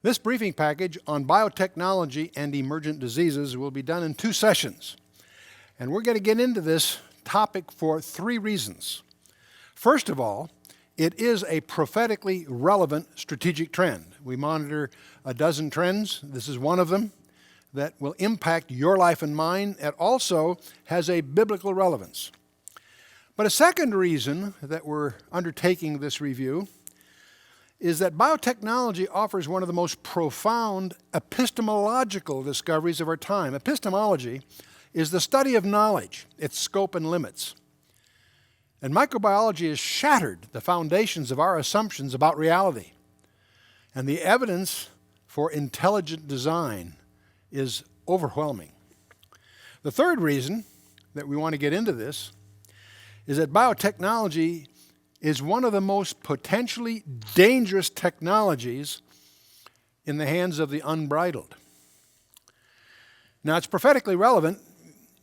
This briefing package on biotechnology and emergent diseases will be done in 2 sessions. And we're going to get into this topic for 3 reasons. First of all, it is a prophetically relevant strategic trend. We monitor a dozen trends. This is one of them that will impact your life and mine. It also has a biblical relevance. But a second reason that we're undertaking this review is that biotechnology offers one of the most profound epistemological discoveries of our time. Epistemology is the study of knowledge, its scope and limits. And microbiology has shattered the foundations of our assumptions about reality. And the evidence for intelligent design is overwhelming. The third reason that we want to get into this is that biotechnology is one of the most potentially dangerous technologies in the hands of the unbridled. Now, it's prophetically relevant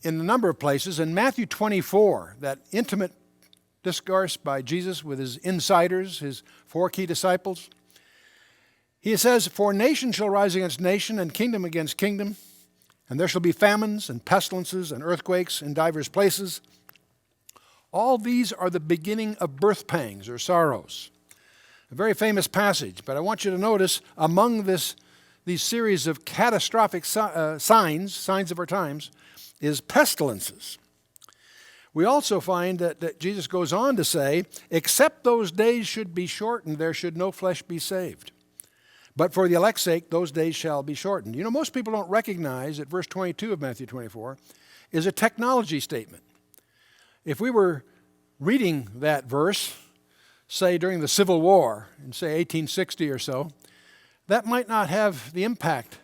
in a number of places. In Matthew 24, that intimate discourse by Jesus with his insiders, his 4 key disciples, he says, "For nation shall rise against nation, and kingdom against kingdom, and there shall be famines and pestilences and earthquakes in divers places. All these are the beginning of birth pangs," or sorrows. A very famous passage, but I want you to notice among these series of catastrophic signs of our times, is pestilences. We also find that Jesus goes on to say, "Except those days should be shortened, there should no flesh be saved. But for the elect's sake, those days shall be shortened." You know, most people don't recognize that verse 22 of Matthew 24 is a technology statement. If we were reading that verse, say during the Civil War, in say 1860 or so, that might not have the impact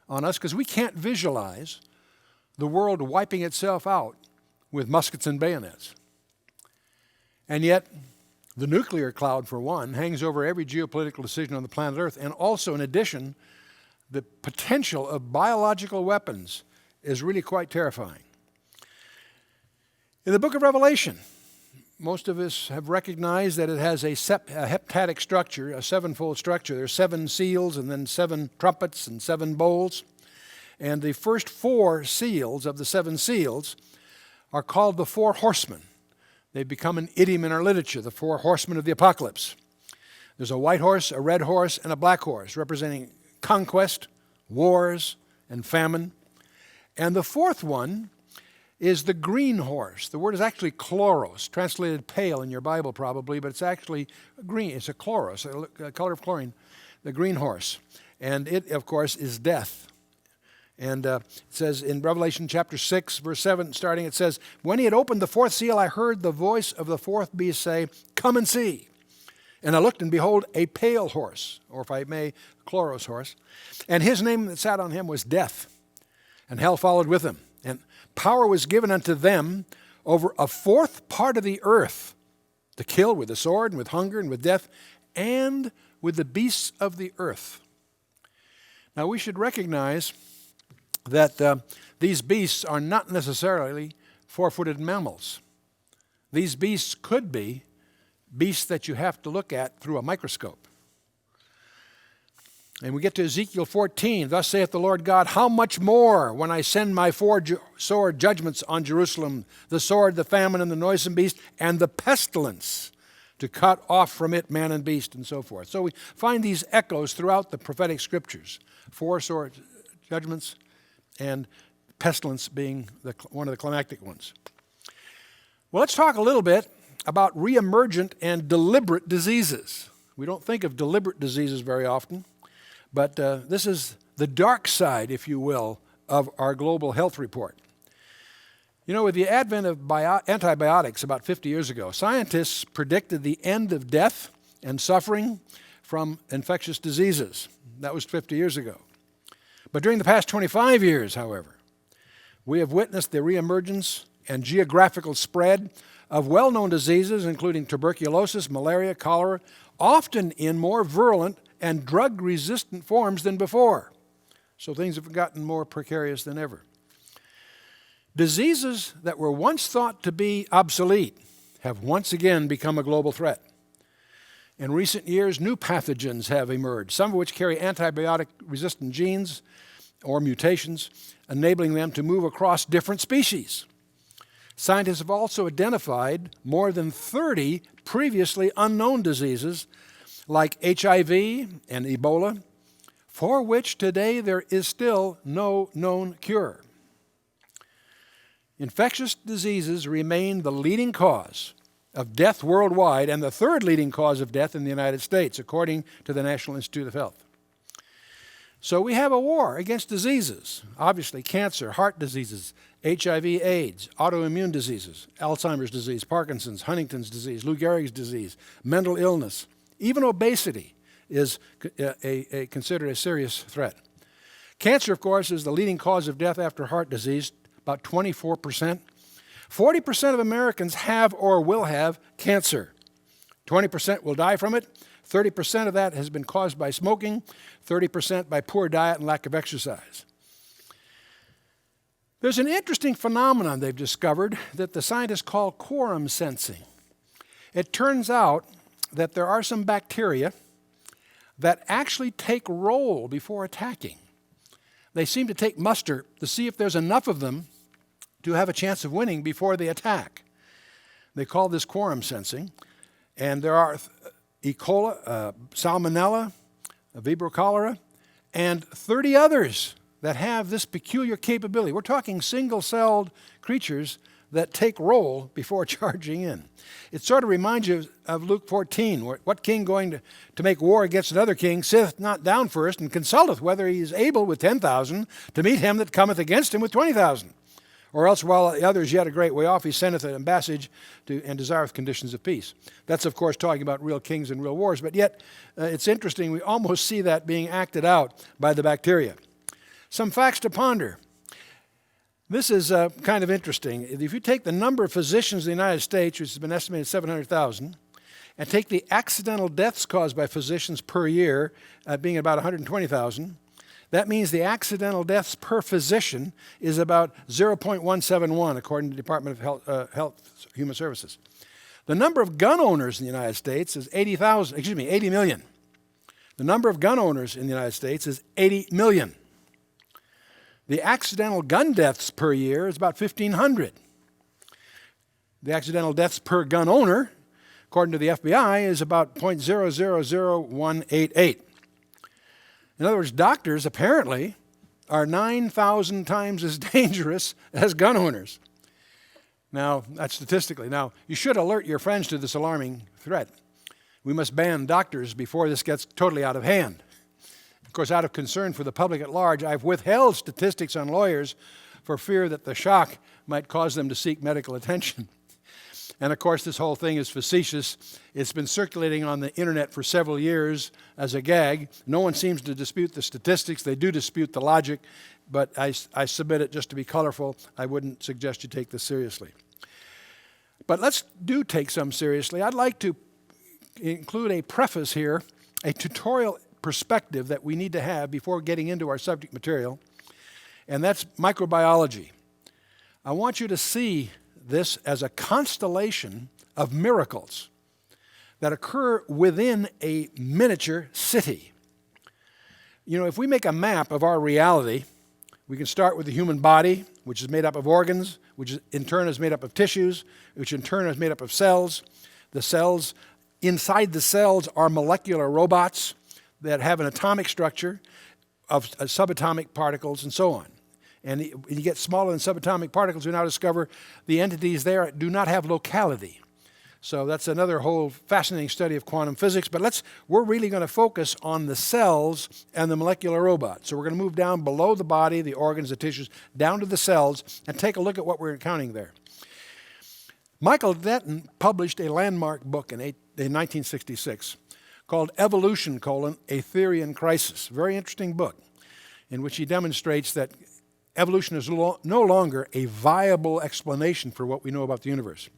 on us because we can't visualize the world wiping itself out with muskets and bayonets. And yet, the nuclear cloud, for one, hangs over every geopolitical decision on the planet Earth. And also, in addition, the potential of biological weapons is really quite terrifying. In the book of Revelation, most of us have recognized that it has a heptadic structure, a 7-fold structure. There are 7 seals and then 7 trumpets and 7 bowls. And the first 4 seals of the 7 seals are called the 4 horsemen. They've become an idiom in our literature, the 4 horsemen of the apocalypse. There's a white horse, a red horse, and a black horse, representing conquest, wars, and famine. And the 4th one is the green horse. The word is actually chloros, translated pale in your Bible probably, but it's actually green. It's a chloros, a color of chlorine, the green horse. And it, of course, is death. And it says in Revelation chapter 6, verse 7, starting, it says, "When he had opened the 4th seal, I heard the voice of the 4th beast say, 'Come and see.' And I looked, and behold, a pale horse," or if I may, chloros horse, "and his name that sat on him was Death, and hell followed with him. And power was given unto them over a 4th part of the earth, to kill with the sword, and with hunger, and with death, and with the beasts of the earth." Now we should recognize that these beasts are not necessarily 4-footed mammals. These beasts could be beasts that you have to look at through a microscope. And we get to Ezekiel 14, "Thus saith the Lord God, how much more when I send my 4 sword judgments on Jerusalem, the sword, the famine, and the noisome beast, and the pestilence, to cut off from it man and beast," and so forth. So we find these echoes throughout the prophetic scriptures, 4 sword judgments, and pestilence being one of the climactic ones. Well, let's talk a little bit about reemergent and deliberate diseases. We don't think of deliberate diseases very often, but this is the dark side, if you will, of our global health report. You know, with the advent of antibiotics about 50 years ago, scientists predicted the end of death and suffering from infectious diseases. That was 50 years ago. But during the past 25 years, however, we have witnessed the reemergence and geographical spread of well-known diseases, including tuberculosis, malaria, cholera, often in more virulent and drug-resistant forms than before. So things have gotten more precarious than ever. Diseases that were once thought to be obsolete have once again become a global threat. In recent years, new pathogens have emerged, some of which carry antibiotic-resistant genes or mutations, enabling them to move across different species. Scientists have also identified more than 30 previously unknown diseases like HIV and Ebola, for which today there is still no known cure. Infectious diseases remain the leading cause of death worldwide and the third leading cause of death in the United States, according to the National Institute of Health. So we have a war against diseases, obviously cancer, heart diseases, HIV, AIDS, autoimmune diseases, Alzheimer's disease, Parkinson's, Huntington's disease, Lou Gehrig's disease, mental illness. Even obesity is considered a serious threat. Cancer, of course, is the leading cause of death after heart disease, about 24%. 40% of Americans have or will have cancer. 20% will die from it. 30% of that has been caused by smoking, 30% by poor diet and lack of exercise. There's an interesting phenomenon they've discovered that the scientists call quorum sensing. It turns out that there are some bacteria that actually take roll before attacking. They seem to take muster to see if there's enough of them to have a chance of winning before they attack. They call this quorum sensing, and there are E. coli, Salmonella, Vibrio cholera, and 30 others that have this peculiar capability. We're talking single-celled creatures that take roll before charging in. It sort of reminds you of Luke 14, what king going to make war against another king sitteth not down first and consulteth whether he is able with 10,000 to meet him that cometh against him with 20,000. Or else while the others yet a great way off, he sendeth an ambassage and desireth conditions of peace. That's, of course, talking about real kings and real wars. But yet, it's interesting, we almost see that being acted out by the bacteria. Some facts to ponder. This is kind of interesting. If you take the number of physicians in the United States, which has been estimated 700,000, and take the accidental deaths caused by physicians per year, being about 120,000, that means the accidental deaths per physician is about 0.171, according to the Department of Health Human Services. The number of gun owners in the United States is 80 million. The number of gun owners in the United States is 80 million. The accidental gun deaths per year is about 1,500. The accidental deaths per gun owner, according to the FBI, is about 0.000188. In other words, doctors apparently are 9,000 times as dangerous as gun owners. Now, that's statistically. Now, you should alert your friends to this alarming threat. We must ban doctors before this gets totally out of hand. Of course, out of concern for the public at large, I've withheld statistics on lawyers for fear that the shock might cause them to seek medical attention. And of course, this whole thing is facetious. It's been circulating on the internet for several years as a gag. No one seems to dispute the statistics. They do dispute the logic, but I submit it just to be colorful. I wouldn't suggest you take this seriously. But let's take some seriously. I'd like to include a preface here, a tutorial perspective that we need to have before getting into our subject material, and that's microbiology. I want you to see this as a constellation of miracles that occur within a miniature city. You know, if we make a map of our reality, we can start with the human body, which is made up of organs, which in turn is made up of tissues, which in turn is made up of cells. The cells, inside the cells are molecular robots that have an atomic structure of subatomic particles and so on. And you get smaller than subatomic particles, we now discover the entities there do not have locality. So that's another whole fascinating study of quantum physics. But we're really going to focus on the cells and the molecular robots. So we're going to move down below the body, the organs, the tissues, down to the cells, and take a look at what we're encountering there. Michael Denton published a landmark book in 1966 called Evolution, A Theory in Crisis. Very interesting book in which he demonstrates that evolution is no longer a viable explanation for what we know about the universe.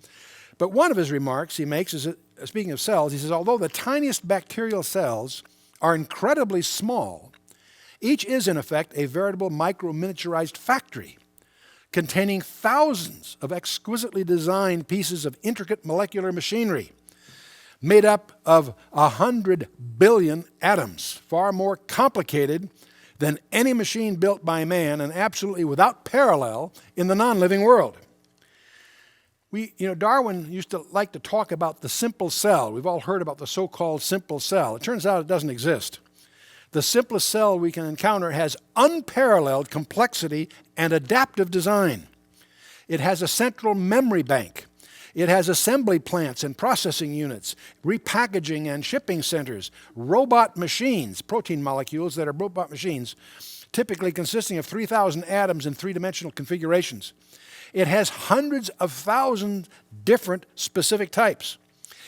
But one of his remarks he makes is, speaking of cells, he says, although the tiniest bacterial cells are incredibly small, each is in effect a veritable micro-miniaturized factory containing thousands of exquisitely designed pieces of intricate molecular machinery. made up of 100 billion atoms, far more complicated than any machine built by man and absolutely without parallel in the non-living world. Darwin used to like to talk about the simple cell. We've all heard about the so-called simple cell. It turns out it doesn't exist. The simplest cell we can encounter has unparalleled complexity and adaptive design. It has a central memory bank. It has assembly plants and processing units, repackaging and shipping centers, robot machines, protein molecules that are robot machines, typically consisting of 3,000 atoms in three-dimensional configurations. It has hundreds of thousands different specific types.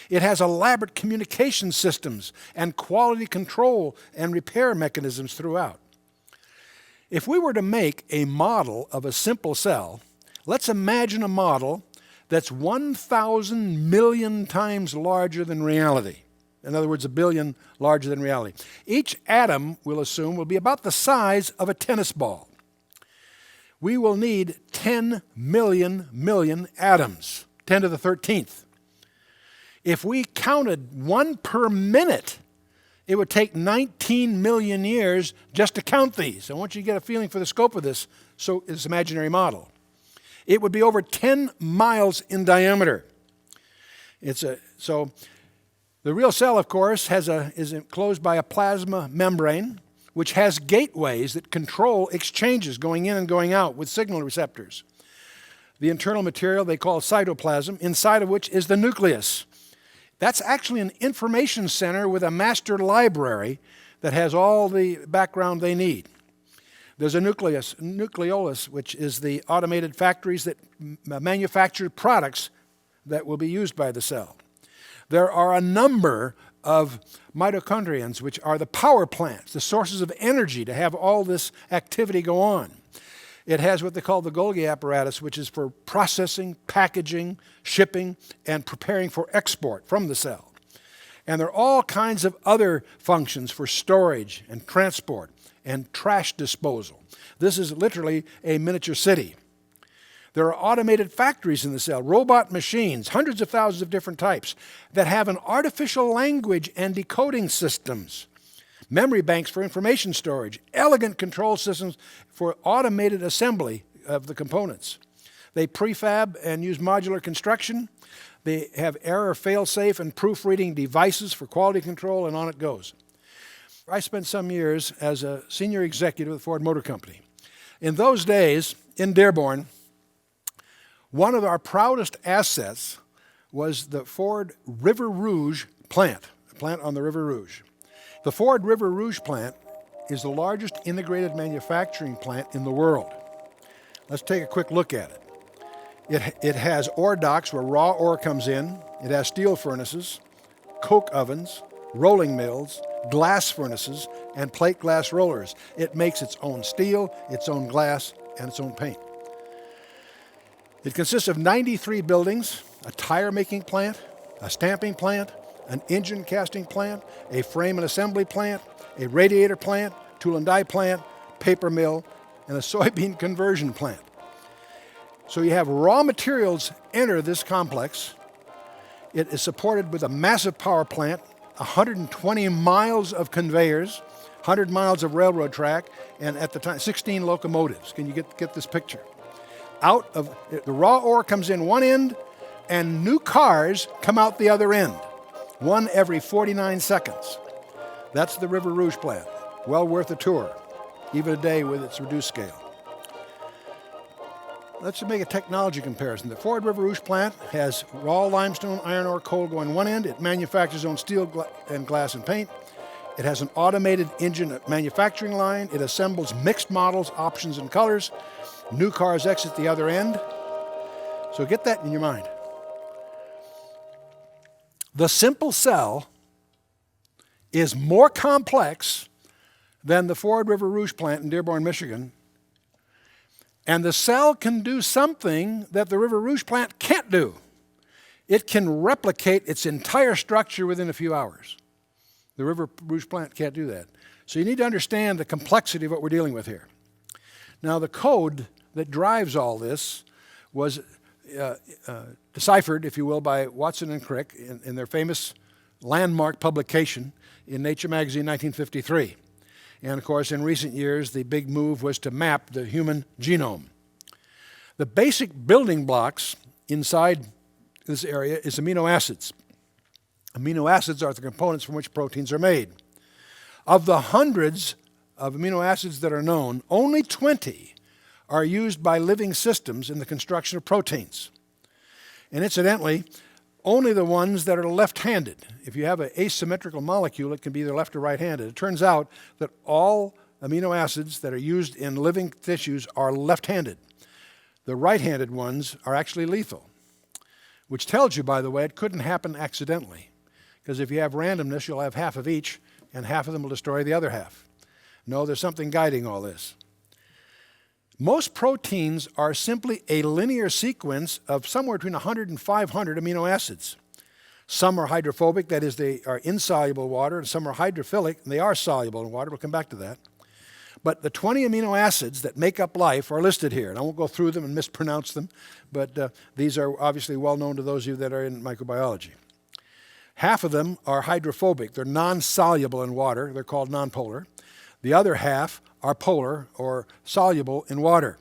It has elaborate communication systems and quality control and repair mechanisms throughout. If we were to make a model of a simple cell, let's imagine a model that's 1,000 million times larger than reality. In other words, a billion larger than reality. Each atom, we'll assume, will be about the size of a tennis ball. We will need 10 million atoms, 10 to the 13th. If we counted one per minute, it would take 19 million years just to count these. I want you to get a feeling for the scope of this imaginary model. It would be over 10 miles in diameter. So the real cell, of course, is enclosed by a plasma membrane, which has gateways that control exchanges going in and going out with signal receptors. The internal material they call cytoplasm, inside of which is the nucleus. That's actually an information center with a master library that has all the background they need. There's a nucleolus, which is the automated factories that manufacture products that will be used by the cell. There are a number of mitochondrions, which are the power plants, the sources of energy to have all this activity go on. It has what they call the Golgi apparatus, which is for processing, packaging, shipping, and preparing for export from the cell. And there are all kinds of other functions for storage and transport and trash disposal. This is literally a miniature city. There are automated factories in the cell, robot machines, hundreds of thousands of different types, that have an artificial language and decoding systems, memory banks for information storage, elegant control systems for automated assembly of the components. They prefab and use modular construction. They have error, fail-safe, and proofreading devices for quality control, and on it goes. I spent some years as a senior executive at the Ford Motor Company. In those days, in Dearborn, one of our proudest assets was the Ford River Rouge plant, a plant on the River Rouge. The Ford River Rouge plant is the largest integrated manufacturing plant in the world. Let's take a quick look at it. It has ore docks where raw ore comes in. It has steel furnaces, coke ovens, rolling mills, glass furnaces, and plate glass rollers. It makes its own steel, its own glass, and its own paint. It consists of 93 buildings, a tire-making plant, a stamping plant, an engine casting plant, a frame and assembly plant, a radiator plant, tool and die plant, paper mill, and a soybean conversion plant. So you have raw materials enter this complex. It is supported with a massive power plant, 120 miles of conveyors, 100 miles of railroad track, and at the time, 16 locomotives. Can you get this picture? Out of the raw ore comes in one end, and new cars come out the other end, one every 49 seconds. That's the River Rouge plant. Well worth a tour, even today with its reduced scale. Let's make a technology comparison. The Ford River Rouge plant has raw limestone, iron ore, coal going one end. It manufactures its own steel and glass and paint. It has an automated engine manufacturing line. It assembles mixed models, options, and colors. New cars exit the other end. So get that in your mind. The simple cell is more complex than the Ford River Rouge plant in Dearborn, Michigan. And the cell can do something that the River Rouge plant can't do. It can replicate its entire structure within a few hours. The River Rouge plant can't do that. So you need to understand the complexity of what we're dealing with here. Now, the code that drives all this was deciphered, if you will, by Watson and Crick in their famous landmark publication in Nature magazine 1953. And of course, in recent years, the big move was to map the human genome. The basic building blocks inside this area is amino acids. Amino acids are the components from which proteins are made. Of the hundreds of amino acids that are known, only 20 are used by living systems in the construction of proteins. And incidentally, only the ones that are left-handed. If you have an asymmetrical molecule, it can be either left or right-handed. It turns out that all amino acids that are used in living tissues are left-handed. The right-handed ones are actually lethal, which tells you, by the way, it couldn't happen accidentally. Because if you have randomness, you'll have half of each, and half of them will destroy the other half. No, there's something guiding all this. Most proteins are simply a linear sequence of somewhere between 100 and 500 amino acids. Some are hydrophobic, that is, they are insoluble in water, and some are hydrophilic, and they are soluble in water. We'll come back to that. But the 20 amino acids that make up life are listed here, and I won't go through them and mispronounce them, but these are obviously well known to those of you that are in microbiology. Half of them are hydrophobic. They're non-soluble in water. They're called nonpolar. The other half are polar or soluble in water.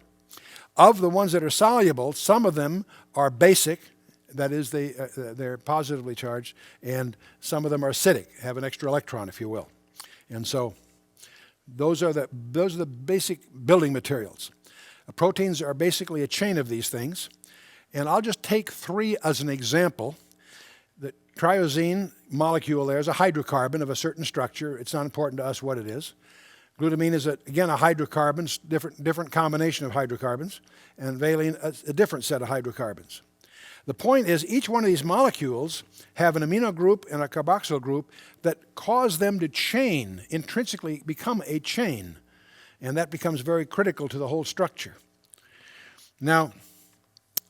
Of the ones that are soluble, some of them are basic, that is, they're positively charged, and some of them are acidic, have an extra electron, if you will. And so those are the basic building materials. Proteins are basically a chain of these things, and I'll just take three as an example. The triosine molecule there is a hydrocarbon of a certain structure. It's not important to us what it is. Glutamine is, again, a hydrocarbon, different combination of hydrocarbons, and valine, a different set of hydrocarbons. The point is, each one of these molecules have an amino group and a carboxyl group that cause them to chain, intrinsically become a chain, and that becomes very critical to the whole structure. Now,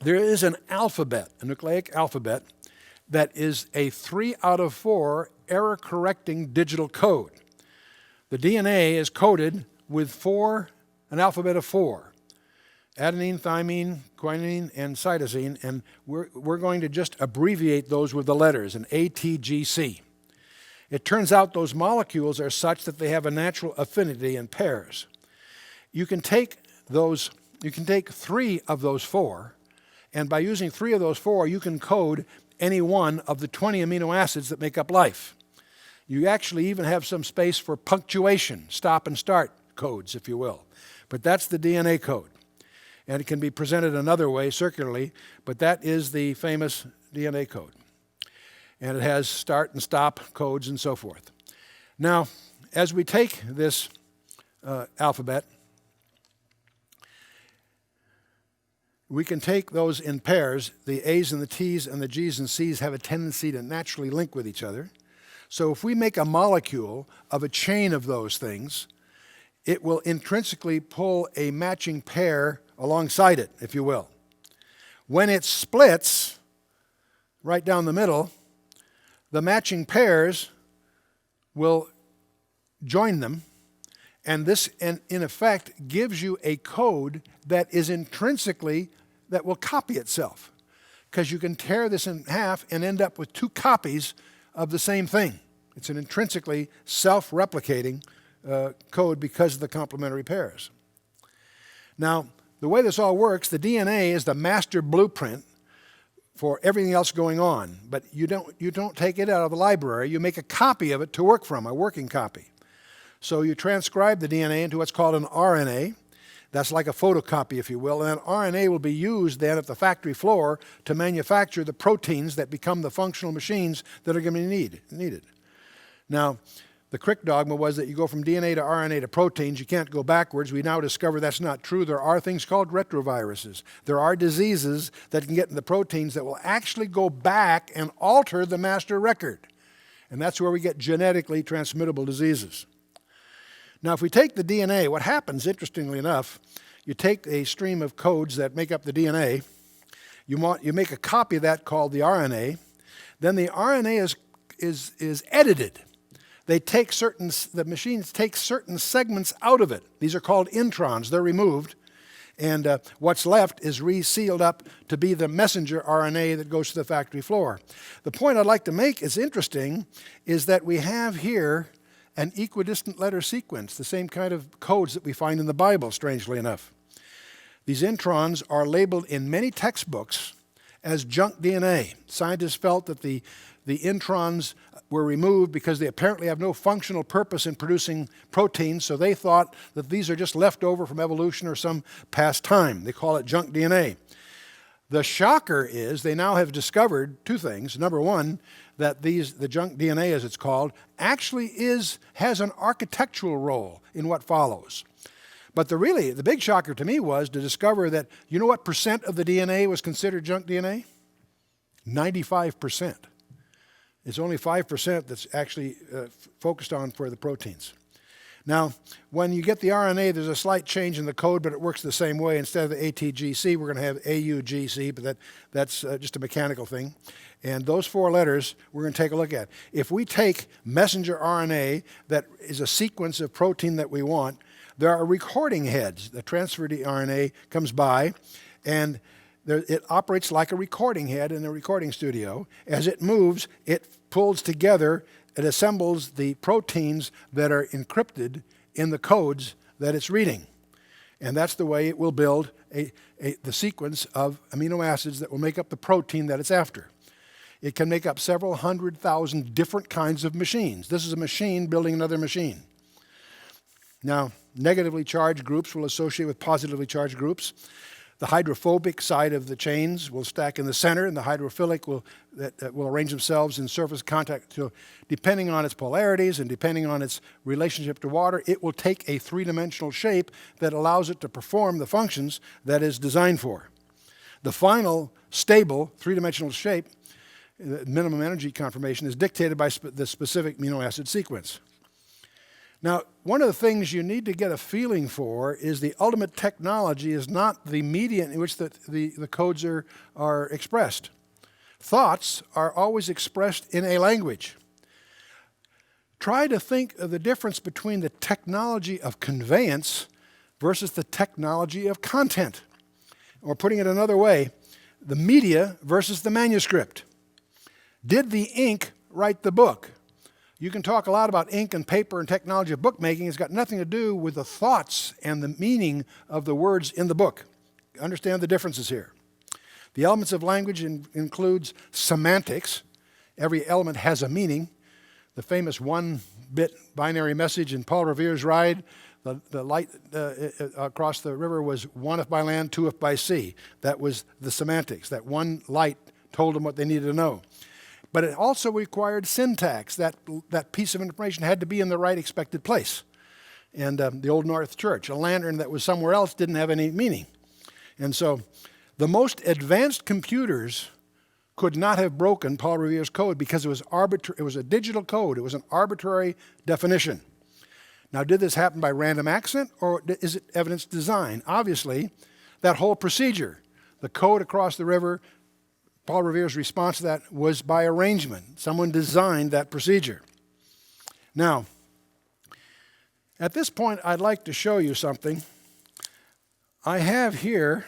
there is an alphabet, a nucleic alphabet, that is a 3 out of 4 error-correcting digital code. The DNA is coded with an alphabet of 4. Adenine, thymine, guanine, and cytosine, and we're going to just abbreviate those with the letters, an ATGC. It turns out those molecules are such that they have a natural affinity in pairs. You can take 3 of those 4, and by using 3 of those 4, you can code any one of the 20 amino acids that make up life. You actually even have some space for punctuation, stop and start codes, if you will. But that's the DNA code. And it can be presented another way, circularly, but that is the famous DNA code. And it has start and stop codes and so forth. Now, as we take this alphabet, we can take those in pairs. The A's and the T's and the G's and C's have a tendency to naturally link with each other. So if we make a molecule of a chain of those things, it will intrinsically pull a matching pair alongside it, if you will. When it splits right down the middle, the matching pairs will join them, and this, in effect, gives you a code that is intrinsically, that will copy itself. Because you can tear this in half and end up with 2 copies of the same thing. It's an intrinsically self-replicating code because of the complementary pairs. Now, the way this all works, the DNA is the master blueprint for everything else going on, but you don't take it out of the library. You make a copy of it to work from, a working copy. So you transcribe the DNA into what's called an RNA. That's like a photocopy, if you will, and that RNA will be used then at the factory floor to manufacture the proteins that become the functional machines that are going to be needed. Now, the Crick dogma was that you go from DNA to RNA to proteins. You can't go backwards. We now discover that's not true. There are things called retroviruses. There are diseases that can get in the proteins that will actually go back and alter the master record. And that's where we get genetically transmittable diseases. Now, if we take the DNA, what happens, interestingly enough, you take a stream of codes that make up the DNA, you make a copy of that called the RNA, then the RNA is edited. The machines take certain segments out of it. These are called introns. They're removed. And what's left is resealed up to be the messenger RNA that goes to the factory floor. The point I'd like to make is interesting is that we have here an equidistant letter sequence, the same kind of codes that we find in the Bible, strangely enough. These introns are labeled in many textbooks as junk DNA. Scientists felt that the introns were removed because they apparently have no functional purpose in producing proteins, so they thought that these are just left over from evolution or some past time. They call it junk DNA. The shocker is they now have discovered two things. Number one, that the junk DNA, as it's called, actually has an architectural role in what follows. But the big shocker to me was to discover that, you know what percent of the DNA was considered junk DNA? 95%. It's only 5% that's actually focused on for the proteins. Now, when you get the RNA, there's a slight change in the code, but it works the same way. Instead of the ATGC, we're going to have AUGC, but that's just a mechanical thing. And those four letters we're going to take a look at. If we take messenger RNA that is a sequence of protein that we want, there are recording heads. The transfer RNA comes by, and it operates like a recording head in a recording studio. As it moves, it pulls together, it assembles the proteins that are encrypted in the codes that it's reading. And that's the way it will build the sequence of amino acids that will make up the protein that it's after. It can make up several 100,000 different kinds of machines. This is a machine building another machine. Now, negatively charged groups will associate with positively charged groups. The hydrophobic side of the chains will stack in the center, and the hydrophilic will arrange themselves in surface contact. So depending on its polarities and depending on its relationship to water, it will take a three-dimensional shape that allows it to perform the functions that it's designed for. The final stable three-dimensional shape, the minimum energy conformation, is dictated by the specific amino acid sequence. Now, one of the things you need to get a feeling for is the ultimate technology is not the medium in which the codes are expressed. Thoughts are always expressed in a language. Try to think of the difference between the technology of conveyance versus the technology of content. Or putting it another way, the media versus the manuscript. Did the ink write the book? You can talk a lot about ink and paper and technology of bookmaking. It's got nothing to do with the thoughts and the meaning of the words in the book. Understand the differences here. The elements of language includes semantics. Every element has a meaning. The famous one-bit binary message in Paul Revere's Ride, the light across the river was one if by land, two if by sea. That was the semantics. That one light told them what they needed to know. But it also required syntax. That piece of information had to be in the right expected place. And the Old North Church, a lantern that was somewhere else didn't have any meaning. And so the most advanced computers could not have broken Paul Revere's code because it was a digital code. It was an arbitrary definition. Now, did this happen by random accident, or is it evidence design? Obviously, that whole procedure, the code across the river, Paul Revere's response to that was by arrangement. Someone designed that procedure. Now, at this point, I'd like to show you something. I have here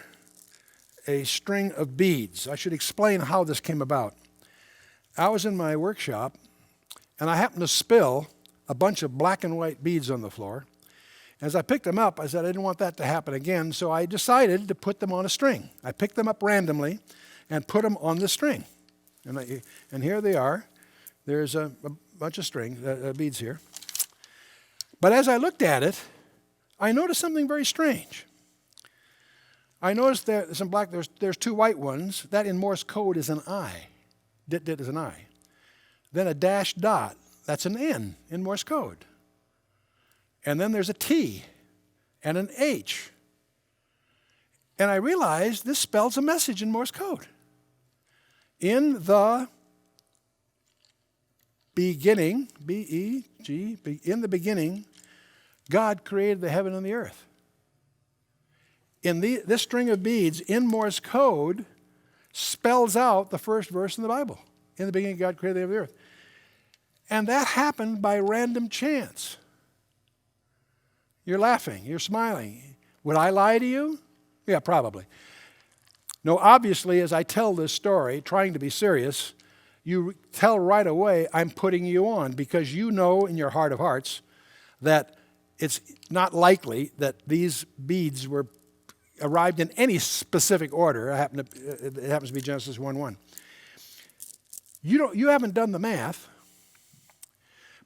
a string of beads. I should explain how this came about. I was in my workshop, and I happened to spill a bunch of black and white beads on the floor. As I picked them up, I said I didn't want that to happen again, so I decided to put them on a string. I picked them up randomly and put them on the string. And here they are. There's a bunch of beads here. But as I looked at it, I noticed something very strange. I noticed there's some black, there's two white ones. That in Morse code is an I. Dit is an I. Then a dashed dot, that's an N in Morse code. And then there's a T and an H. And I realized this spells a message in Morse code. In the beginning, B-E-G, in the beginning, God created the heaven and the earth. In this string of beads in Morse code spells out the first verse in the Bible. In the beginning, God created the heaven and the earth. And that happened by random chance. You're laughing, you're smiling. Would I lie to you? Yeah, probably. No, obviously, as I tell this story, trying to be serious, you tell right away I'm putting you on, because you know in your heart of hearts that it's not likely that these beads were arrived in any specific order. It happens to be Genesis 1:1. You haven't done the math,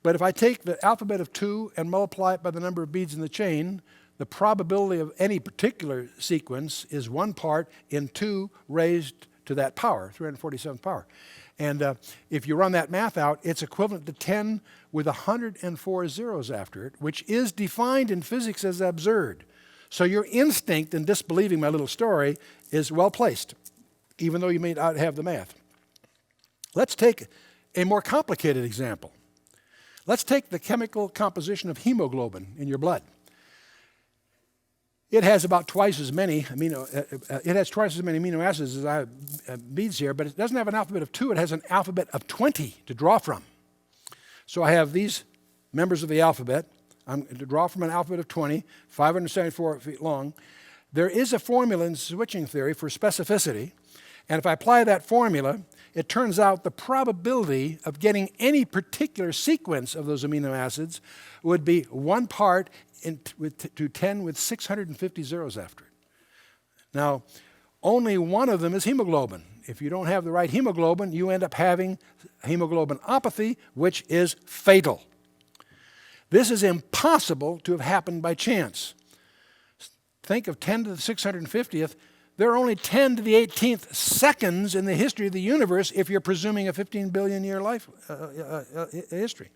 but if I take the alphabet of 2 and multiply it by the number of beads in the chain, the probability of any particular sequence is 1 part in 2 raised to that power, 347th power. And if you run that math out, it's equivalent to 10 with 104 zeros after it, which is defined in physics as absurd. So your instinct in disbelieving my little story is well placed, even though you may not have the math. Let's take a more complicated example. Let's take the chemical composition of hemoglobin in your blood. It has about twice as many amino acids as I have beads here, but it doesn't have an alphabet of 2. It has an alphabet of 20 to draw from. So I have these members of the alphabet. I'm to draw from an alphabet of 20, 574 feet long. There is a formula in switching theory for specificity, and if I apply that formula, it turns out the probability of getting any particular sequence of those amino acids would be 1 part to 10 with 650 zeros after it. Now, only one of them is hemoglobin. If you don't have the right hemoglobin, you end up having hemoglobinopathy, which is fatal. This is impossible to have happened by chance. Think of 10 to the 650th. There are only 10 to the 18th seconds in the history of the universe if you're presuming a 15 billion year life history.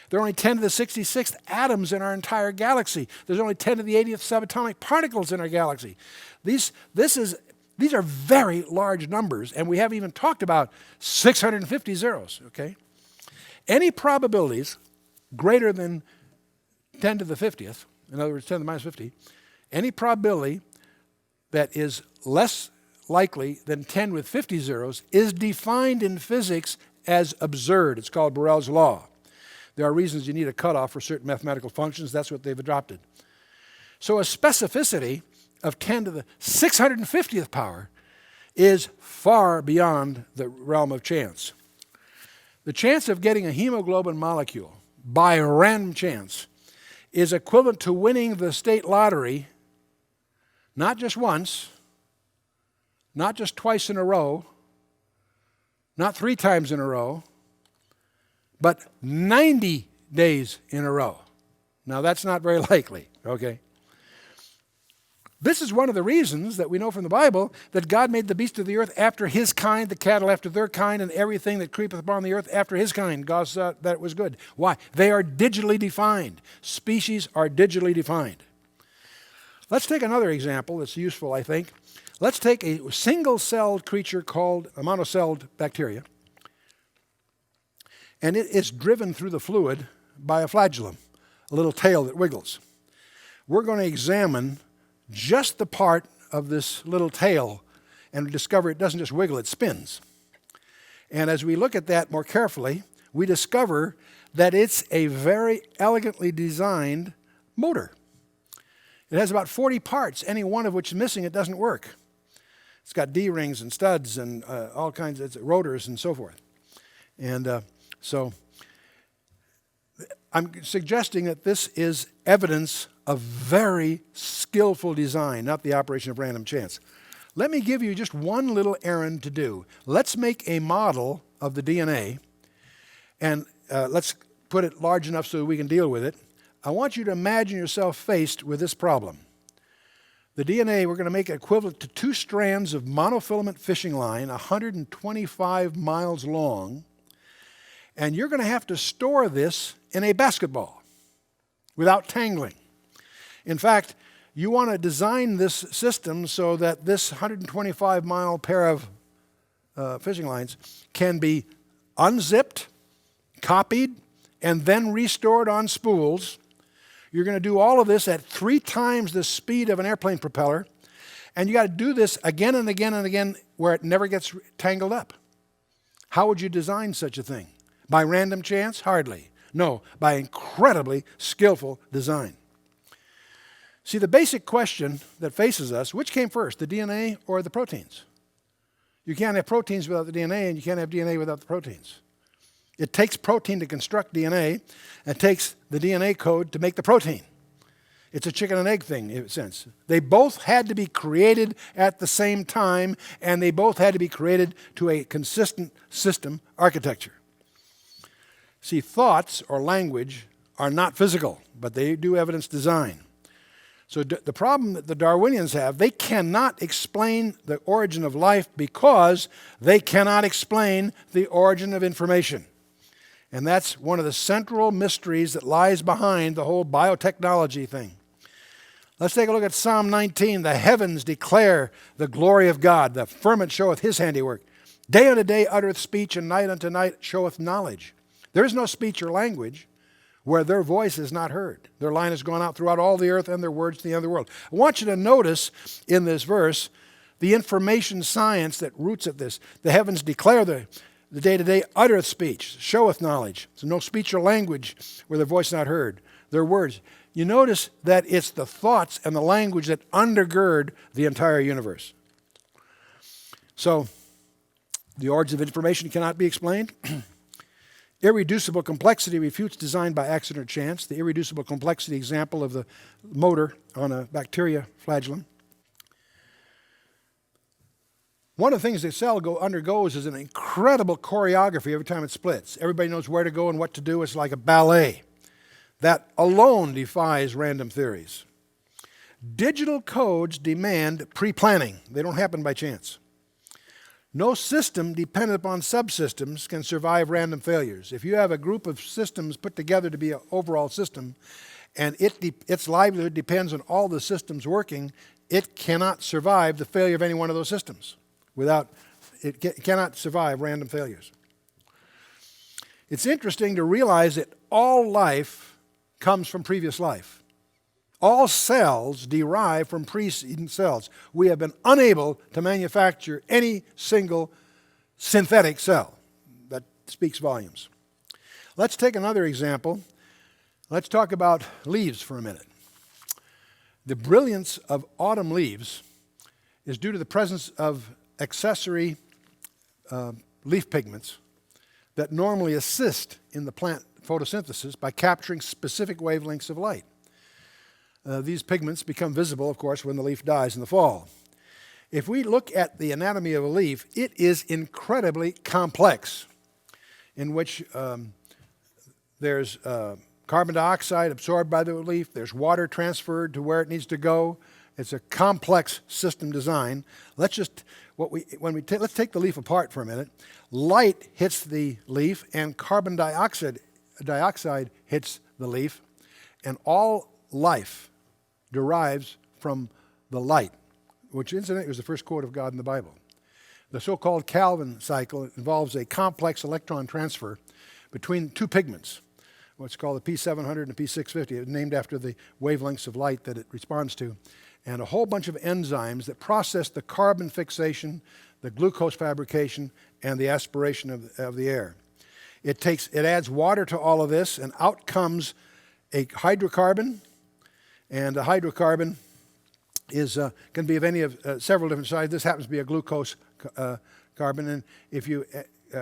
There are only 10 to the 66th atoms in our entire galaxy. There's only 10 to the 80th subatomic particles in our galaxy. These are very large numbers, and we haven't even talked about 650 zeros, okay? Any probabilities greater than 10 to the 50th, in other words, 10 to the minus 50, any probability that is less likely than 10 with 50 zeros is defined in physics as absurd. It's called Borel's law. There are reasons you need a cutoff for certain mathematical functions. That's what they've adopted. So a specificity of 10 to the 650th power is far beyond the realm of chance. The chance of getting a hemoglobin molecule by random chance is equivalent to winning the state lottery not just once, not just twice in a row, not 3 times in a row, but 90 days in a row. Now, that's not very likely, okay? This is one of the reasons that we know from the Bible that God made the beasts of the earth after his kind, the cattle after their kind, and everything that creepeth upon the earth after his kind. God saw that it was good. Why? They are digitally defined. Species are digitally defined. Let's take another example that's useful, I think. Let's take a single-celled creature called a monocelled bacteria, and it's driven through the fluid by a flagellum, a little tail that wiggles. We're going to examine just the part of this little tail and discover it doesn't just wiggle, it spins. And as we look at that more carefully, we discover that it's a very elegantly designed motor. It has about 40 parts, any one of which is missing, it doesn't work. It's got D-rings and studs and all kinds of rotors and so forth. And so I'm suggesting that this is evidence of very skillful design, not the operation of random chance. Let me give you just one little errand to do. Let's make a model of the DNA, and let's put it large enough so that we can deal with it. I want you to imagine yourself faced with this problem. The DNA, we're going to make it equivalent to 2 strands of monofilament fishing line, 125 miles long, and you're going to have to store this in a basketball without tangling. In fact, you want to design this system so that this 125-mile pair of fishing lines can be unzipped, copied, and then restored on spools. You're going to do all of this at 3 times the speed of an airplane propeller, and you got to do this again and again and again where it never gets tangled up. How would you design such a thing? By random chance? Hardly. No, by incredibly skillful design. See, the basic question that faces us, which came first, the DNA or the proteins? You can't have proteins without the DNA, and you can't have DNA without the proteins. It takes protein to construct DNA, and it takes the DNA code to make the protein. It's a chicken and egg thing, in a sense. They both had to be created at the same time, and they both had to be created to a consistent system architecture. See, thoughts or language are not physical, but they do evidence design. So the problem that the Darwinians have, they cannot explain the origin of life because they cannot explain the origin of information. And that's one of the central mysteries that lies behind the whole biotechnology thing. Let's take a look at Psalm 19. The heavens declare the glory of God. The firmament showeth his handiwork. Day unto day uttereth speech, and night unto night showeth knowledge. There is no speech or language where their voice is not heard. Their line has gone out throughout all the earth, and their words to the end of the world. I want you to notice in this verse the information science that roots at this. The heavens declare the day-to-day uttereth speech, showeth knowledge. So no speech or language where their voice is not heard. Their words. You notice that it's the thoughts and the language that undergird the entire universe. So the origin of information cannot be explained. Irreducible complexity refutes design by accident or chance. The irreducible complexity example of the motor on a bacteria flagellum. One of the things the cell undergoes is an incredible choreography every time it splits. Everybody knows where to go and what to do. It's like a ballet. That alone defies random theories. Digital codes demand pre-planning. They don't happen by chance. No system dependent upon subsystems can survive random failures. If you have a group of systems put together to be an overall system, and its livelihood depends on all the systems working, it cannot survive the failure of any one of those systems. It cannot survive random failures. It's interesting to realize that all life comes from previous life. All cells derive from preceding cells. We have been unable to manufacture any single synthetic cell. That speaks volumes. Let's take another example. Let's talk about leaves for a minute. The brilliance of autumn leaves is due to the presence of accessory leaf pigments that normally assist in the plant photosynthesis by capturing specific wavelengths of light. These pigments become visible, of course, when the leaf dies in the fall. If we look at the anatomy of a leaf, it is incredibly complex, in which there's carbon dioxide absorbed by the leaf, there's water transferred to where it needs to go. It's a complex system design. Let's take the leaf apart for a minute. Light hits the leaf, and carbon dioxide hits the leaf, and all life derives from the light, which incidentally was the first quote of God in the Bible. The so-called Calvin cycle involves a complex electron transfer between two pigments, what's called the P700 and the P650. It's named after the wavelengths of light that it responds to, and a whole bunch of enzymes that process the carbon fixation, the glucose fabrication, and the aspiration of the air. It adds water to all of this, and out comes a hydrocarbon. And a hydrocarbon can be of any of several different sizes. This happens to be a glucose carbon, and if you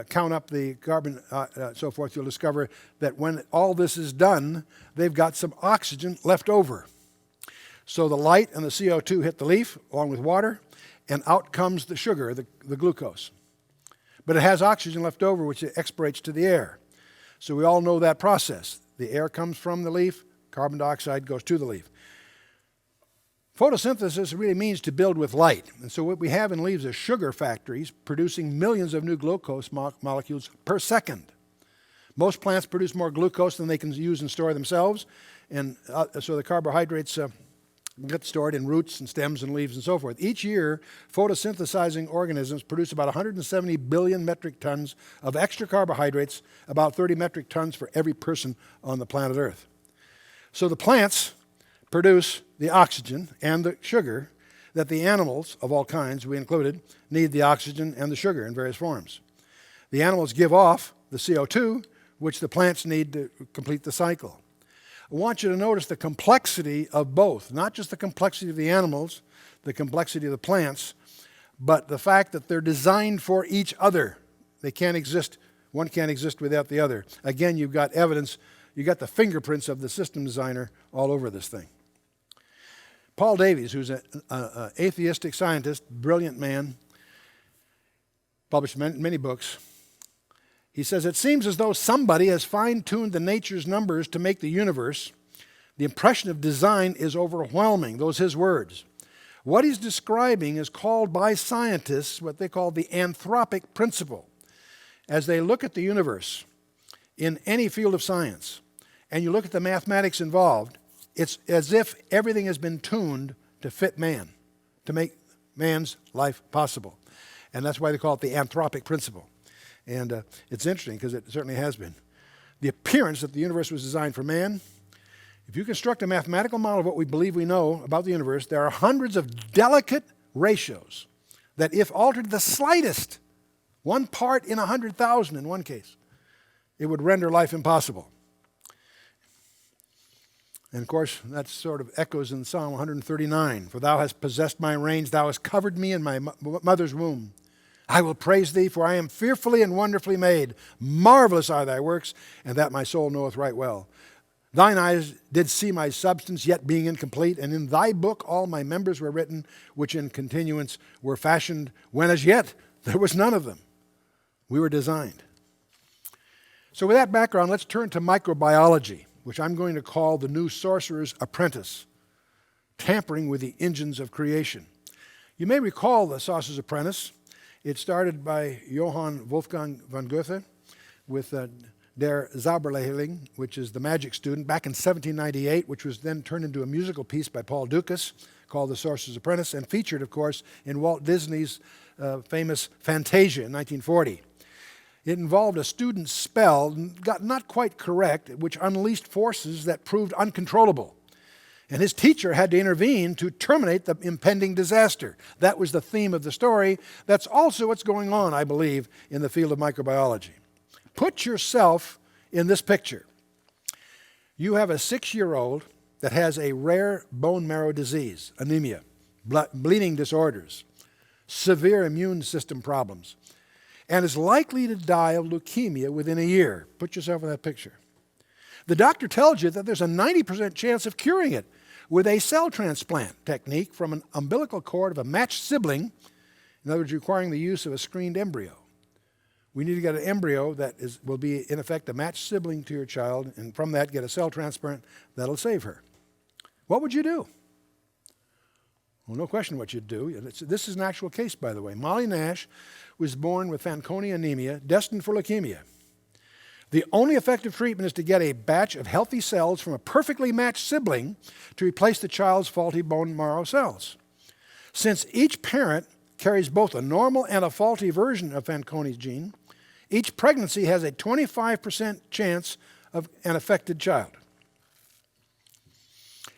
count up the carbon, so forth, you'll discover that when all this is done, they've got some oxygen left over. So the light and the CO2 hit the leaf along with water, and out comes the sugar, the glucose. But it has oxygen left over, which it expirates to the air. So we all know that process. The air comes from the leaf, carbon dioxide goes to the leaf. Photosynthesis really means to build with light. And so what we have in leaves is sugar factories producing millions of new glucose molecules per second. Most plants produce more glucose than they can use and store themselves. And so the carbohydrates get stored in roots and stems and leaves and so forth. Each year, photosynthesizing organisms produce about 170 billion metric tons of extra carbohydrates, about 30 metric tons for every person on the planet Earth. So the plants produce the oxygen and the sugar that the animals of all kinds, we included, need the oxygen and the sugar in various forms. The animals give off the CO2, which the plants need to complete the cycle. I want you to notice the complexity of both, not just the complexity of the animals, the complexity of the plants, but the fact that they're designed for each other. They can't exist, one can't exist without the other. Again, you've got evidence, you've got the fingerprints of the system designer all over this thing. Paul Davies, who's an atheistic scientist, brilliant man, published many books. He says, it seems as though somebody has fine-tuned the nature's numbers to make the universe. The impression of design is overwhelming. Those are his words. What he's describing is called by scientists what they call the anthropic principle. As they look at the universe in any field of science, and you look at the mathematics involved, it's as if everything has been tuned to fit man, to make man's life possible. And that's why they call it the anthropic principle. And it's interesting because it certainly has been. The appearance that the universe was designed for man, if you construct a mathematical model of what we believe we know about the universe, there are hundreds of delicate ratios that if altered the slightest, 1 part in 100,000 in one case, it would render life impossible. And of course, that sort of echoes in Psalm 139. For thou hast possessed my reins, thou hast covered me in my mother's womb. I will praise thee, for I am fearfully and wonderfully made. Marvelous are thy works, and that my soul knoweth right well. Thine eyes did see my substance, yet being incomplete, and in thy book all my members were written, which in continuance were fashioned, when as yet there was none of them. We were designed. So with that background, let's turn to microbiology, which I'm going to call the new Sorcerer's Apprentice, tampering with the engines of creation. You may recall the Sorcerer's Apprentice. It started by Johann Wolfgang von Goethe with Der Zauberlehrling, which is the magic student, back in 1798, which was then turned into a musical piece by Paul Dukas called The Sorcerer's Apprentice, and featured, of course, in Walt Disney's famous Fantasia in 1940. It involved a student's spell, got not quite correct, which unleashed forces that proved uncontrollable. And his teacher had to intervene to terminate the impending disaster. That was the theme of the story. That's also what's going on, I believe, in the field of microbiology. Put yourself in this picture. You have a 6-year-old that has a rare bone marrow disease, anemia, bleeding disorders, severe immune system problems, and is likely to die of leukemia within a year. Put yourself in that picture. The doctor tells you that there's a 90% chance of curing it with a cell transplant technique from an umbilical cord of a matched sibling, in other words, requiring the use of a screened embryo. We need to get an embryo that will be, in effect, a matched sibling to your child, and from that get a cell transplant that'll save her. What would you do? Well, no question what you'd do. This is an actual case, by the way. Molly Nash was born with Fanconi anemia, destined for leukemia. The only effective treatment is to get a batch of healthy cells from a perfectly matched sibling to replace the child's faulty bone marrow cells. Since each parent carries both a normal and a faulty version of Fanconi's gene, each pregnancy has a 25% chance of an affected child.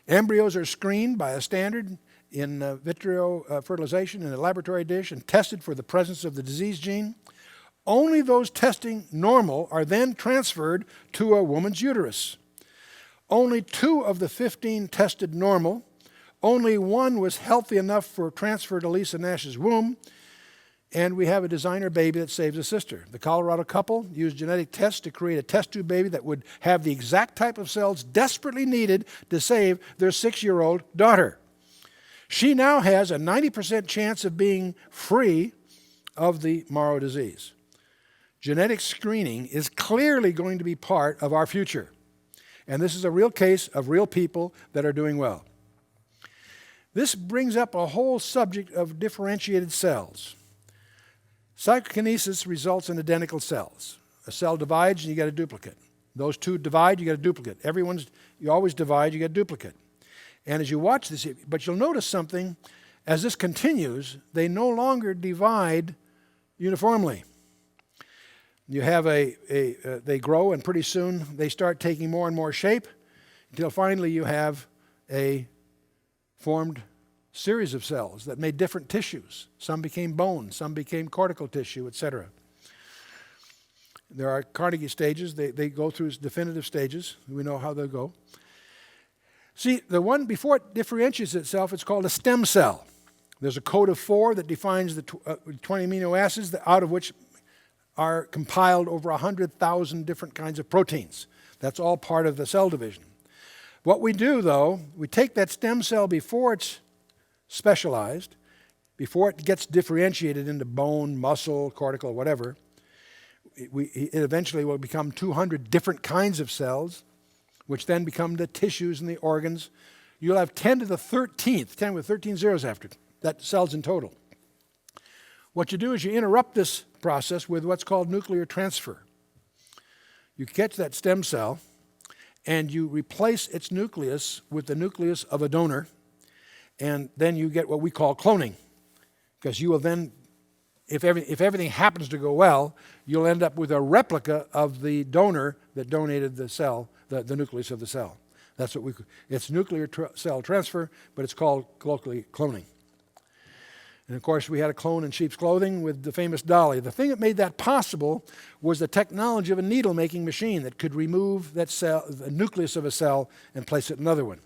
Embryos are screened by a standard in vitro fertilization in a laboratory dish and tested for the presence of the disease gene. Only those testing normal are then transferred to a woman's uterus. Only 2 of the 15 tested normal. Only 1 was healthy enough for transfer to Lisa Nash's womb. And we have a designer baby that saves a sister. The Colorado couple used genetic tests to create a test tube baby that would have the exact type of cells desperately needed to save their 6-year-old daughter. She now has a 90% chance of being free of the marrow disease. Genetic screening is clearly going to be part of our future. And this is a real case of real people that are doing well. This brings up a whole subject of differentiated cells. Psychokinesis results in identical cells. A cell divides and you get a duplicate. Those 2 divide, you get a duplicate. You always divide, you get a duplicate. And as you watch this, but you'll notice something, as this continues, they no longer divide uniformly. You have they grow, and pretty soon they start taking more and more shape until finally you have a formed series of cells that made different tissues. Some became bone, some became cortical tissue, etc. There are Carnegie stages. They go through definitive stages. We know how they go. See, the one before it differentiates itself, it's called a stem cell. There's a code of 4 that defines the 20 amino acids, out of which are compiled over 100,000 different kinds of proteins. That's all part of the cell division. What we do, though, we take that stem cell before it's specialized, before it gets differentiated into bone, muscle, cortical, whatever. It eventually will become 200 different kinds of cells, which then become the tissues and the organs. You'll have 10 to the 13th, 10 with 13 zeros after it. That cells in total. What you do is you interrupt this process with what's called nuclear transfer. You catch that stem cell and you replace its nucleus with the nucleus of a donor, and then you get what we call cloning. Because you will then, if everything happens to go well, you'll end up with a replica of the donor that donated the cell, the nucleus of the cell. That's what it's nuclear cell transfer, but it's called colloquially cloning. And of course, we had a clone in sheep's clothing with the famous Dolly. The thing that made that possible was the technology of a needle-making machine that could remove that cell, the nucleus of a cell, and place it in another one.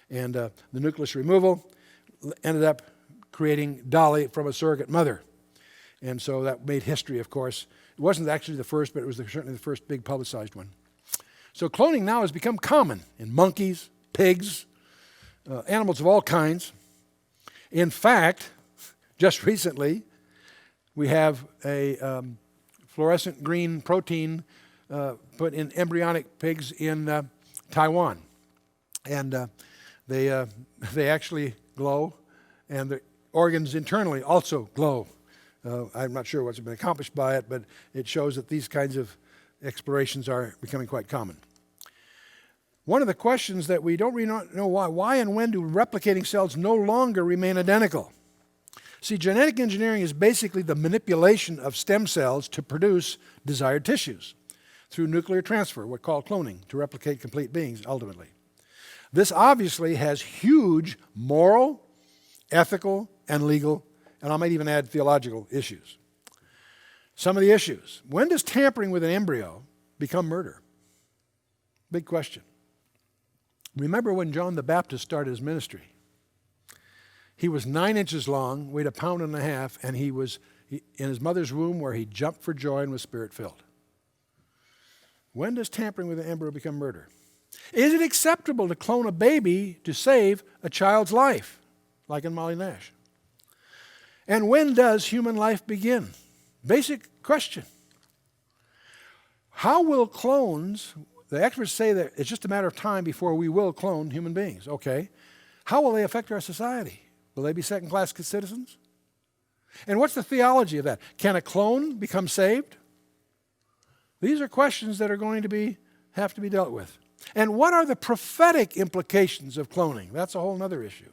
And the nucleus removal ended up creating Dolly from a surrogate mother. And so that made history, of course. It wasn't actually the first, but it was certainly the first big publicized one. So cloning now has become common in monkeys, pigs, animals of all kinds. In fact, just recently, we have a fluorescent green protein put in embryonic pigs in Taiwan. And they actually glow, and the organs internally also glow. I'm not sure what's been accomplished by it, but it shows that these kinds of explorations are becoming quite common. One of the questions that we don't really know why and when do replicating cells no longer remain identical? See, genetic engineering is basically the manipulation of stem cells to produce desired tissues through nuclear transfer, what's called cloning, to replicate complete beings ultimately. This obviously has huge moral, ethical, and legal, and I might even add theological issues. Some of the issues. When does tampering with an embryo become murder? Big question. Remember when John the Baptist started his ministry? He was 9 inches long, weighed 1.5 pounds, and he was in his mother's womb where he jumped for joy and was spirit-filled. When does tampering with an embryo become murder? Is it acceptable to clone a baby to save a child's life, like in Molly Nash? And when does human life begin? Basic question. How will clones, the experts say that it's just a matter of time before we will clone human beings. Okay. How will they affect our society? Will they be second-class citizens? And what's the theology of that? Can a clone become saved? These are questions that are going to have to be dealt with. And what are the prophetic implications of cloning? That's a whole other issue.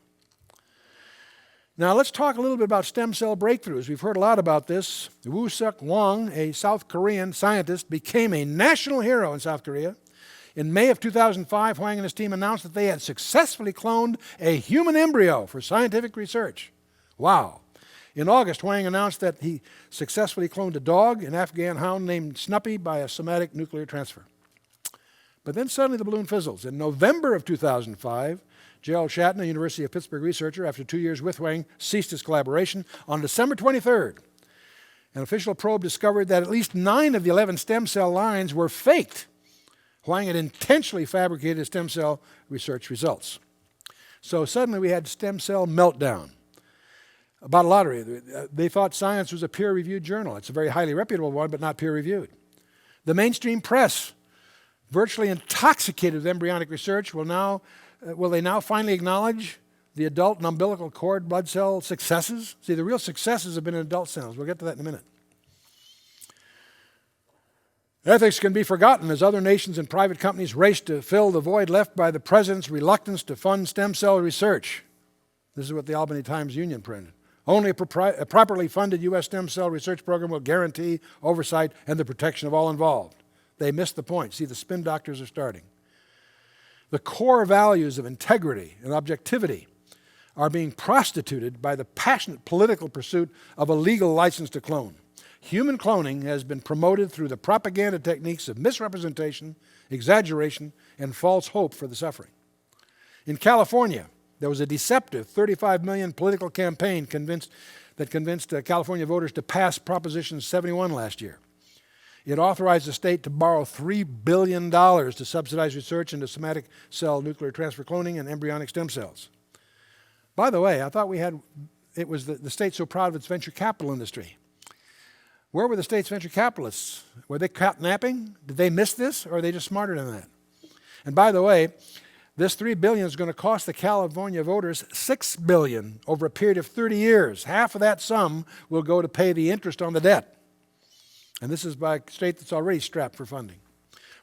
Now let's talk a little bit about stem cell breakthroughs. We've heard a lot about this. Woo-Suk Wong, a South Korean scientist, became a national hero in South Korea. In May of 2005, Huang and his team announced that they had successfully cloned a human embryo for scientific research. Wow. In August, Huang announced that he successfully cloned a dog, an Afghan hound named Snuppy, by a somatic nuclear transfer. But then suddenly the balloon fizzles. In November of 2005, Gerald Shatton, a University of Pittsburgh researcher, after 2 years with Huang, ceased his collaboration. On December 23rd, an official probe discovered that at least 9 of the 11 stem cell lines were faked. Huang had intentionally fabricated his stem cell research results. So suddenly we had stem cell meltdown. About a lottery. They thought Science was a peer-reviewed journal. It's a very highly reputable one, but not peer-reviewed. The mainstream press, virtually intoxicated with embryonic research, will they now finally acknowledge the adult and umbilical cord blood cell successes? See, the real successes have been in adult cells. We'll get to that in a minute. Ethics can be forgotten as other nations and private companies race to fill the void left by the president's reluctance to fund stem cell research. This is what the Albany Times-Union printed. Only a properly funded U.S. stem cell research program will guarantee oversight and the protection of all involved. They missed the point. See, the spin doctors are starting. The core values of integrity and objectivity are being prostituted by the passionate political pursuit of a legal license to clone. Human cloning has been promoted through the propaganda techniques of misrepresentation, exaggeration, and false hope for the suffering. In California, there was a deceptive 35 million political campaign that convinced California voters to pass Proposition 71 last year. It authorized the state to borrow $3 billion to subsidize research into somatic cell nuclear transfer cloning and embryonic stem cells. By the way, I thought it was the state so proud of its venture capital industry. Where were the state's venture capitalists? Were they caught napping? Did they miss this, or are they just smarter than that? And by the way, this $3 billion is going to cost the California voters $6 billion over a period of 30 years. Half of that sum will go to pay the interest on the debt. And this is by a state that's already strapped for funding.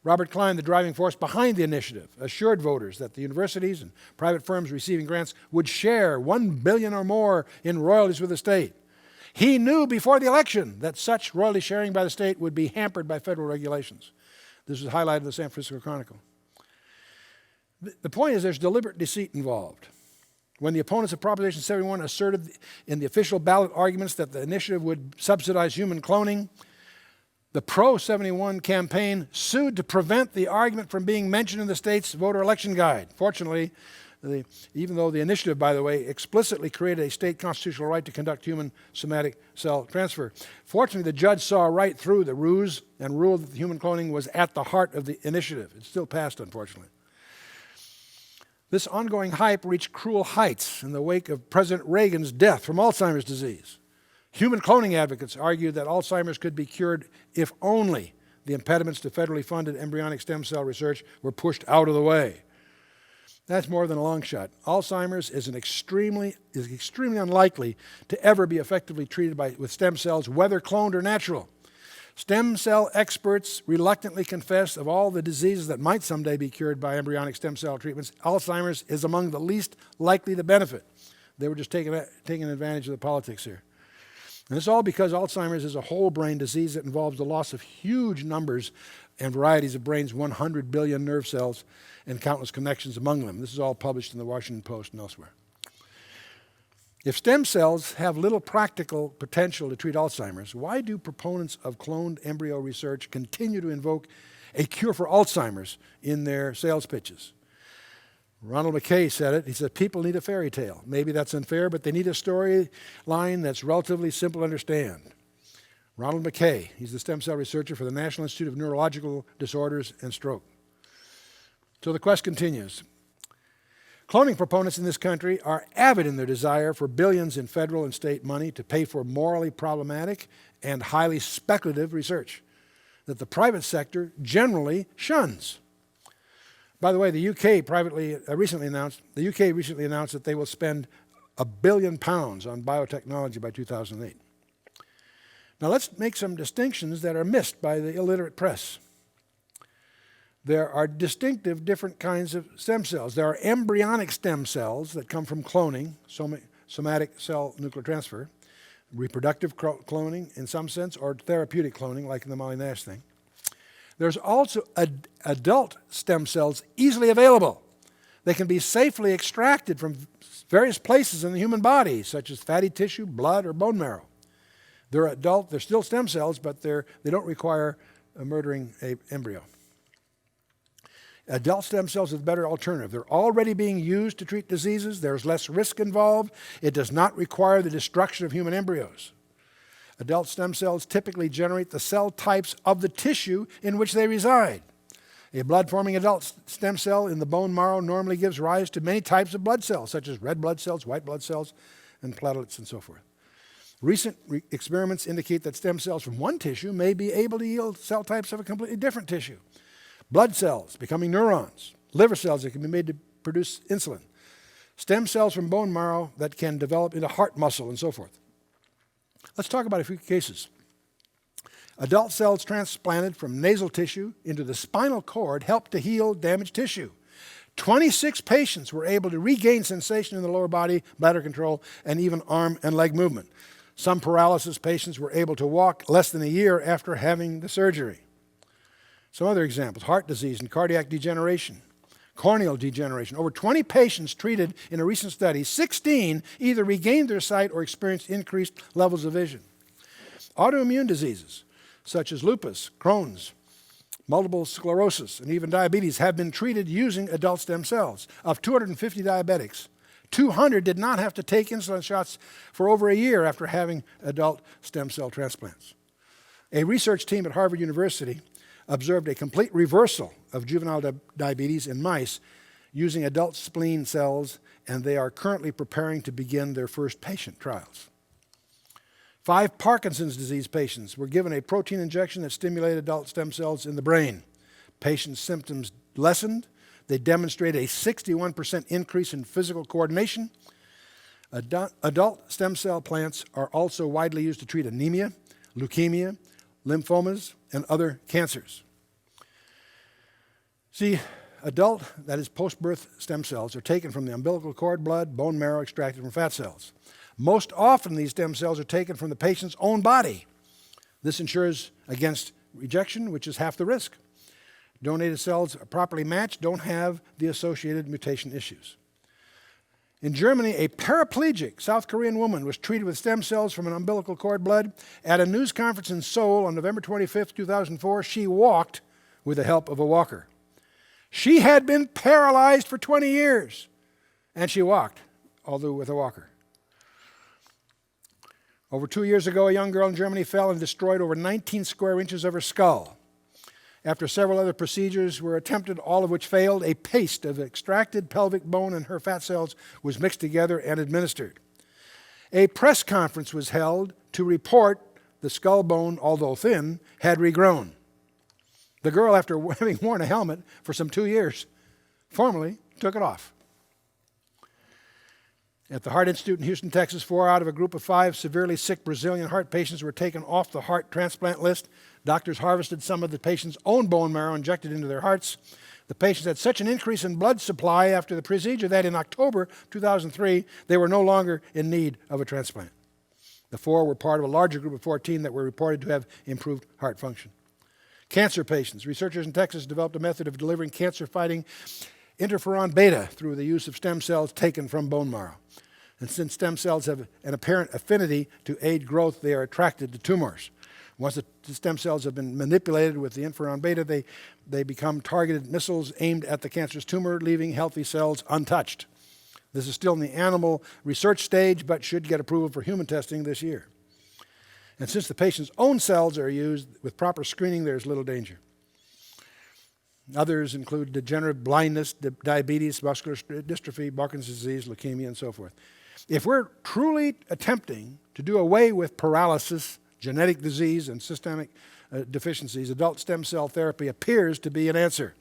Robert Klein, the driving force behind the initiative, assured voters that the universities and private firms receiving grants would share $1 billion or more in royalties with the state. He knew before the election that such royalty sharing by the state would be hampered by federal regulations. This was highlighted in the San Francisco Chronicle. The point is there's deliberate deceit involved. When the opponents of Proposition 71 asserted in the official ballot arguments that the initiative would subsidize human cloning, the pro-71 campaign sued to prevent the argument from being mentioned in the state's voter election guide. Fortunately, even though the initiative, by the way, explicitly created a state constitutional right to conduct human somatic cell transfer, fortunately the judge saw right through the ruse and ruled that the human cloning was at the heart of the initiative. It still passed, unfortunately. This ongoing hype reached cruel heights in the wake of President Reagan's death from Alzheimer's disease. Human cloning advocates argued that Alzheimer's could be cured if only the impediments to federally funded embryonic stem cell research were pushed out of the way. That's more than a long shot. Alzheimer's is extremely unlikely to ever be effectively treated with stem cells, whether cloned or natural. Stem cell experts reluctantly confess of all the diseases that might someday be cured by embryonic stem cell treatments, Alzheimer's is among the least likely to benefit. They were just taking advantage of the politics here. And it's all because Alzheimer's is a whole brain disease that involves the loss of huge numbers and varieties of brains, 100 billion nerve cells, and countless connections among them. This is all published in the Washington Post and elsewhere. If stem cells have little practical potential to treat Alzheimer's, why do proponents of cloned embryo research continue to invoke a cure for Alzheimer's in their sales pitches? Ronald McKay said it. He said, people need a fairy tale. Maybe that's unfair, but they need a storyline that's relatively simple to understand. Ronald McKay, he's the stem cell researcher for the National Institute of Neurological Disorders and Stroke. So the quest continues. Cloning proponents in this country are avid in their desire for billions in federal and state money to pay for morally problematic and highly speculative research that the private sector generally shuns. By the way, the UK recently announced that they will spend £1 billion on biotechnology by 2008. Now let's make some distinctions that are missed by the illiterate press. There are distinctive different kinds of stem cells. There are embryonic stem cells that come from cloning, somatic cell nuclear transfer, reproductive cloning in some sense, or therapeutic cloning like in the Molly Nash thing. There's also adult stem cells easily available. They can be safely extracted from various places in the human body, such as fatty tissue, blood, or bone marrow. They're adult, they're still stem cells, but they don't require murdering an embryo. Adult stem cells are the better alternative. They're already being used to treat diseases. There's less risk involved. It does not require the destruction of human embryos. Adult stem cells typically generate the cell types of the tissue in which they reside. A blood-forming adult stem cell in the bone marrow normally gives rise to many types of blood cells, such as red blood cells, white blood cells, and platelets, and so forth. Recent experiments indicate that stem cells from one tissue may be able to yield cell types of a completely different tissue. Blood cells becoming neurons, liver cells that can be made to produce insulin, stem cells from bone marrow that can develop into heart muscle, and so forth. Let's talk about a few cases. Adult cells transplanted from nasal tissue into the spinal cord helped to heal damaged tissue. 26 patients were able to regain sensation in the lower body, bladder control, and even arm and leg movement. Some paralysis patients were able to walk less than a year after having the surgery. Some other examples, heart disease and cardiac degeneration, corneal degeneration. Over 20 patients treated in a recent study, 16 either regained their sight or experienced increased levels of vision. Autoimmune diseases, such as lupus, Crohn's, multiple sclerosis, and even diabetes have been treated using adult stem cells. Of 250 diabetics, 200 did not have to take insulin shots for over a year after having adult stem cell transplants. A research team at Harvard University observed a complete reversal of juvenile diabetes in mice using adult spleen cells, and they are currently preparing to begin their first patient trials. 5 Parkinson's disease patients were given a protein injection that stimulated adult stem cells in the brain. Patients' symptoms lessened. They demonstrate a 61% increase in physical coordination. Adult stem cell plants are also widely used to treat anemia, leukemia, lymphomas, and other cancers. See, adult, that is post-birth stem cells, are taken from the umbilical cord, blood, bone marrow extracted from fat cells. Most often, these stem cells are taken from the patient's own body. This ensures against rejection, which is half the risk. Donated cells are properly matched, don't have the associated mutation issues. In Germany, a paraplegic South Korean woman was treated with stem cells from an umbilical cord blood. At a news conference in Seoul on November 25, 2004, she walked with the help of a walker. She had been paralyzed for 20 years, and she walked, although with a walker. Over 2 years ago, a young girl in Germany fell and destroyed over 19 square inches of her skull. After several other procedures were attempted, all of which failed, a paste of extracted pelvic bone and her fat cells was mixed together and administered. A press conference was held to report the skull bone, although thin, had regrown. The girl, after having worn a helmet for some 2 years, formally took it off. At the Heart Institute in Houston, Texas, 4 out of a group of 5 severely sick Brazilian heart patients were taken off the heart transplant list. Doctors harvested some of the patient's own bone marrow, injected into their hearts. The patients had such an increase in blood supply after the procedure that in October 2003, they were no longer in need of a transplant. The 4 were part of a larger group of 14 that were reported to have improved heart function. Cancer patients. Researchers in Texas developed a method of delivering cancer-fighting interferon beta through the use of stem cells taken from bone marrow. And since stem cells have an apparent affinity to aid growth, they are attracted to tumors. Once the stem cells have been manipulated with the interferon beta, they become targeted missiles aimed at the cancerous tumor, leaving healthy cells untouched. This is still in the animal research stage, but should get approval for human testing this year. And since the patient's own cells are used with proper screening, there's little danger. Others include degenerative blindness, diabetes, muscular dystrophy, Parkinson's disease, leukemia, and so forth. If we're truly attempting to do away with paralysis, genetic disease, and systemic deficiencies, adult stem cell therapy appears to be an answer.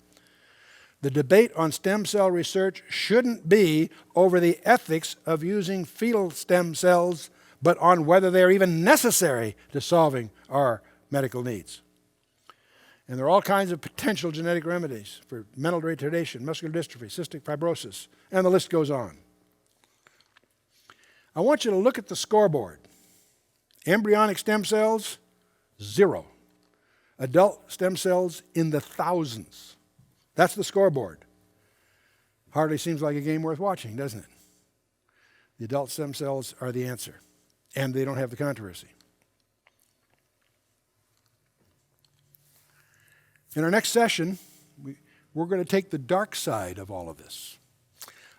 The debate on stem cell research shouldn't be over the ethics of using fetal stem cells, but on whether they're even necessary to solving our medical needs. And there are all kinds of potential genetic remedies for mental retardation, muscular dystrophy, cystic fibrosis, and the list goes on. I want you to look at the scoreboard. Embryonic stem cells, 0. Adult stem cells in the thousands. That's the scoreboard. Hardly seems like a game worth watching, doesn't it? The adult stem cells are the answer, and they don't have the controversy. In our next session, we're going to take the dark side of all of this.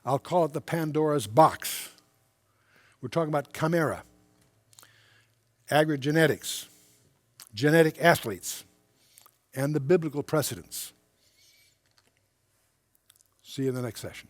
I'll call it the Pandora's box. We're talking about chimera, agrogenetics, genetic athletes, and the biblical precedents. See you in the next session.